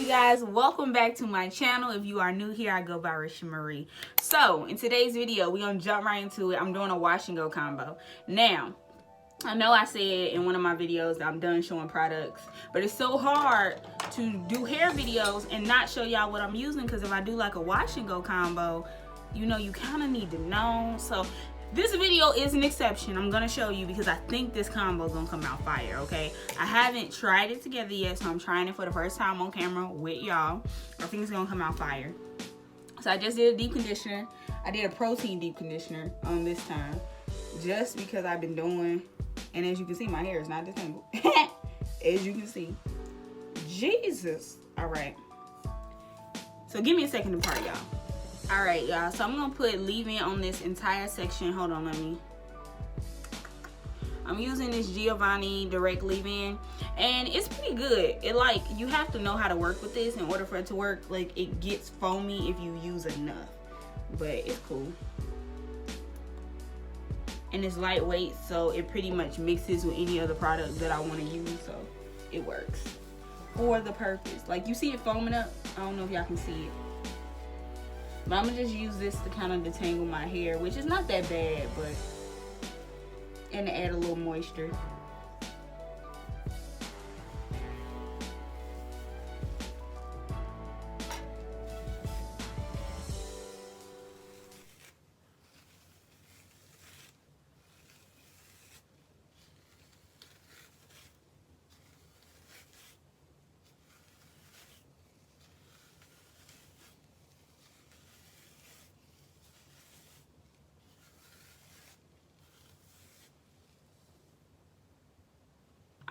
Guys, welcome back to my channel. If you are new here, I go by RishaaMariee. So in today's video, we're gonna jump right into it. I'm doing a wash and go combo. Now, I know I said in one of my videos that I'm done showing products, but it's so hard to do hair videos and not show y'all what I'm using, because if I do like a wash and go combo, you know, you kind of need to know. So this video is an exception. I'm gonna show you because I think this combo is gonna come out fire. Okay, I haven't tried it together yet, so I'm trying it for the first time on camera with y'all. I think it's gonna come out fire. So I just did a deep conditioner. I did a protein deep conditioner on this time, just because I've been doing, and as you can see, my hair is not detangled. As you can see, Jesus. All right, so give me a second to part, y'all. All right, y'all, so I'm gonna put leave-in on this entire section. Hold on, I'm using this Giovanni direct leave-in, and it's pretty good. It, like, you have to know how to work with this in order for it to work. Like, it gets foamy if you use enough, but it's cool. And it's lightweight, so it pretty much mixes with any other product that I want to use, so it works for the purpose. Like, you see it foaming up? I don't know if y'all can see it. But I'm gonna just use this to kind of detangle my hair, which is not that bad, but, and to add a little moisture.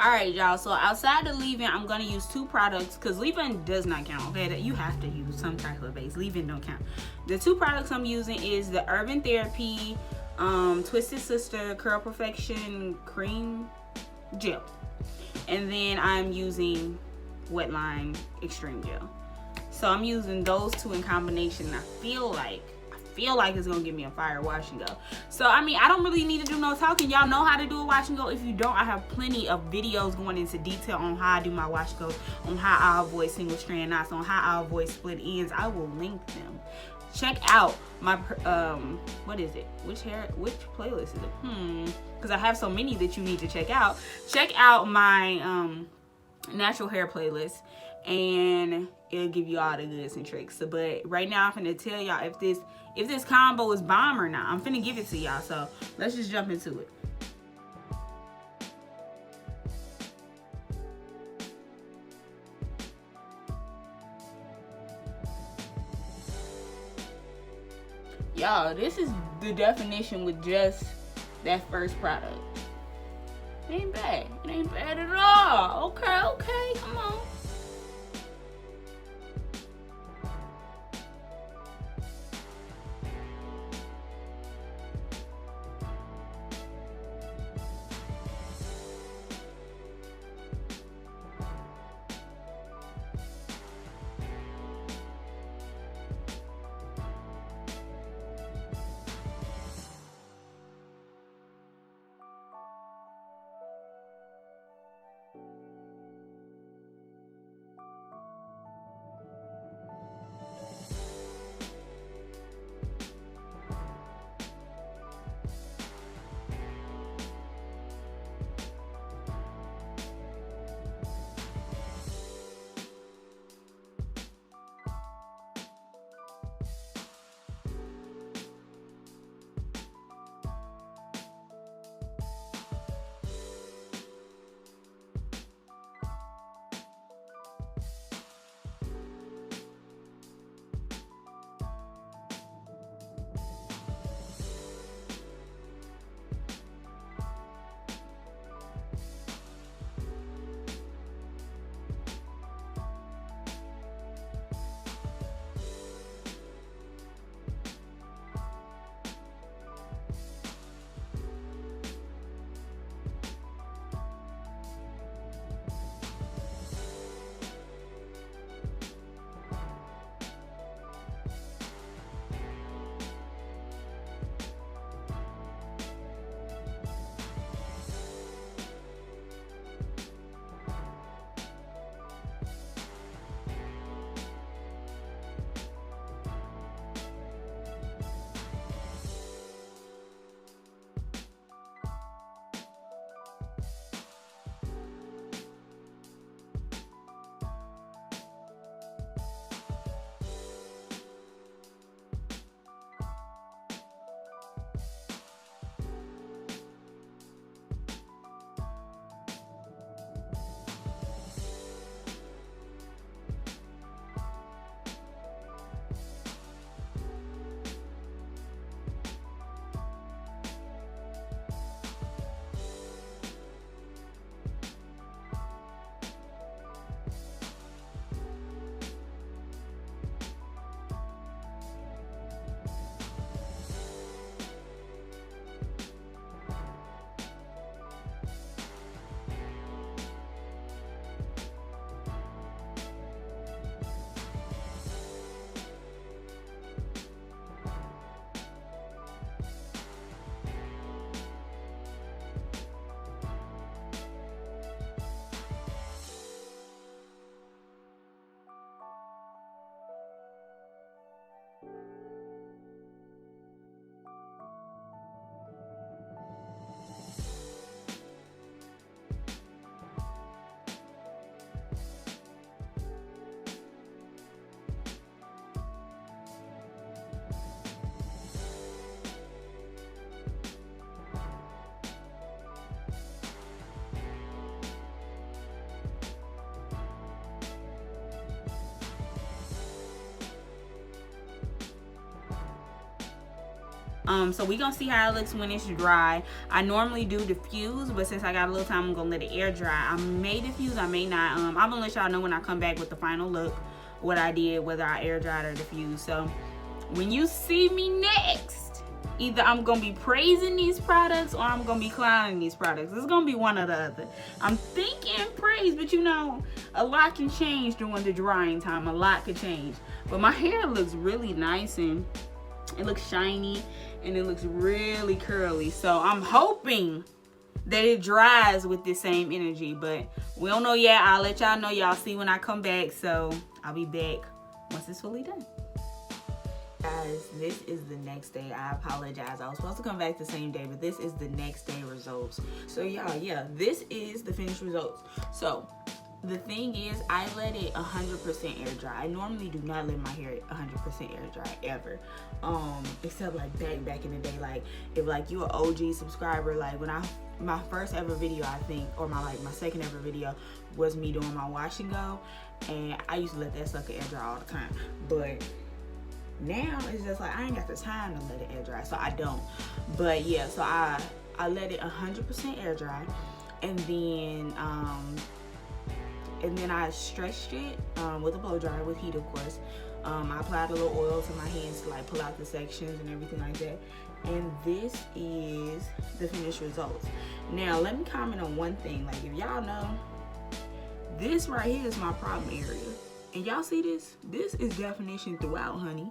Alright, y'all, so outside the leave-in, I'm going to use two products, because leave-in does not count, okay? That you have to use some type of base. Leave-in don't count. The two products I'm using is the Urban Therapy Twisted Sister Curl Perfection Cream Gel. And then I'm using Wetline Extreme Gel. So I'm using those two in combination, and I feel like it's gonna give me a fire wash and go. So I mean, I don't really need to do no talking. Y'all know how to do a wash and go. If you don't, I have plenty of videos going into detail on how I do my wash and go, on how I avoid single strand knots, on how I avoid split ends. I will link them. Check out my what is it, which playlist is it? Because I have so many that you need to check out. Check out my natural hair playlist, and it'll give you all the goods and tricks. So, but right now I'm finna tell y'all if this combo is bomb or not. I'm finna give it to y'all, so let's just jump into it. Y'all, this is the definition with just that first product. It ain't bad. It ain't bad at all. Okay, come on. So we gonna see how it looks when it's dry. I normally do diffuse, but since I got a little time, I'm gonna let it air dry. I may diffuse, I may not. I'm gonna let y'all know when I come back with the final look what I did, whether I air dried or diffused. So when you see me next, either I'm gonna be praising these products or I'm gonna be clowning these products. It's gonna be one or the other. I'm thinking praise, but you know, a lot can change during the drying time. A lot could change. But my hair looks really nice and it looks shiny and it looks really curly. So I'm hoping that it dries with the same energy, but we don't know yet. I'll let y'all know. Y'all see when I come back. So I'll be back once it's fully done. Guys, this is the next day. I apologize. I was supposed to come back the same day, but this is the next day results. So y'all, yeah, this is the finished results. So the thing is, I let it 100% air dry. I normally do not let my hair 100% air dry ever, except like back in the day. Like if like you an OG subscriber, like when my first ever video, I think, or my second ever video was me doing my wash and go, and I used to let that sucker air dry all the time. But now it's just like I ain't got the time to let it air dry, so I don't. But yeah, so I let it 100% air dry, and then I stretched it with a blow dryer with heat, of course. I applied a little oil to my hands to like pull out the sections and everything like that. And this is the finished results. Now let me comment on one thing. Like if y'all know, this right here is my problem area. And y'all see this? This is definition throughout, honey.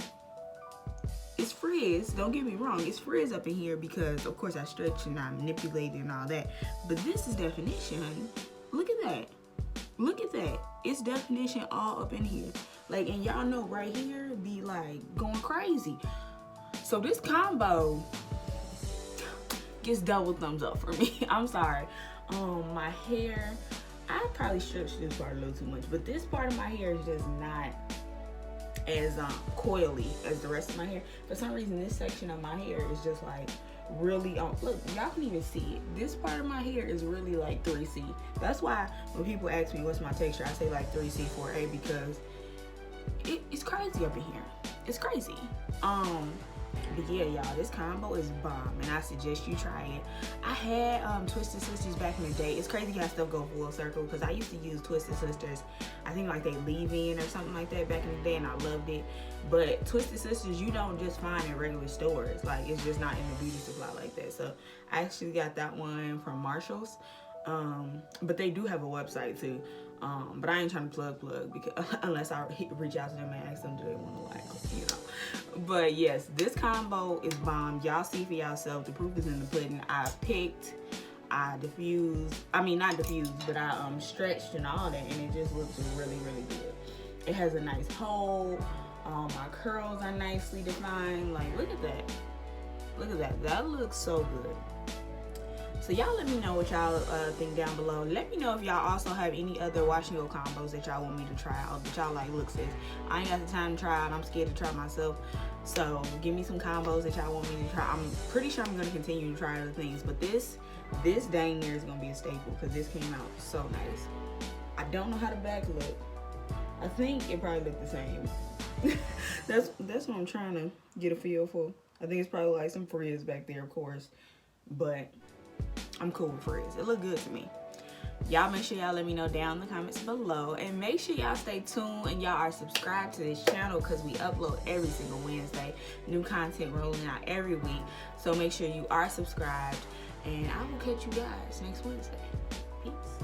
It's frizz, don't get me wrong, it's frizz up in here because of course I stretched and I manipulated and all that. But this is definition, honey. Look at that. Look at that. It's definition all up in here. Like, and y'all know right here be like going crazy. So this combo gets double thumbs up for me. I'm sorry. My hair, I probably stretched this part a little too much, but this part of my hair is just not as coily as the rest of my hair. For some reason, this section of my hair is just like really look, y'all can even see it. This part of my hair is really like 3C. That's why when people ask me what's my texture, I say like 3C 4A because it's crazy up in here. It's crazy. But yeah, y'all, this combo is bomb, and I suggest you try it. I had Twisted Sisters back in the day. It's crazy how stuff go full circle because I used to use Twisted Sisters. I think like they leave-in or something like that back in the day, and I loved it. But Twisted Sisters, you don't just find in regular stores. Like it's just not in the beauty supply like that. So I actually got that one from Marshall's. But they do have a website too. But I ain't trying to plug because unless I reach out to them and ask them do they want to like, you know. But yes, this combo is bomb. Y'all see for yourself. The proof is in the pudding. I diffused. I mean, not diffused, but I stretched and all that, and it just looks really, really good. It has a nice hold. My curls are nicely defined. Like, look at that. Look at that. That looks so good. So y'all let me know what y'all think down below. Let me know if y'all also have any other wash and go combos that y'all want me to try out. That y'all like, look sis, I ain't got the time to try it. I'm scared to try myself. So give me some combos that y'all want me to try. I'm pretty sure I'm going to continue to try other things. But this dang near is going to be a staple because this came out so nice. I don't know how the back look. I think it probably looked the same. That's what I'm trying to get a feel for. I think it's probably like some frizz back there, of course. But I'm cool with frizz. It look good to me. Y'all make sure y'all let me know down in the comments below. And make sure y'all stay tuned and y'all are subscribed to this channel because we upload every single Wednesday. New content rolling out every week. So make sure you are subscribed. And I will catch you guys next Wednesday. Peace.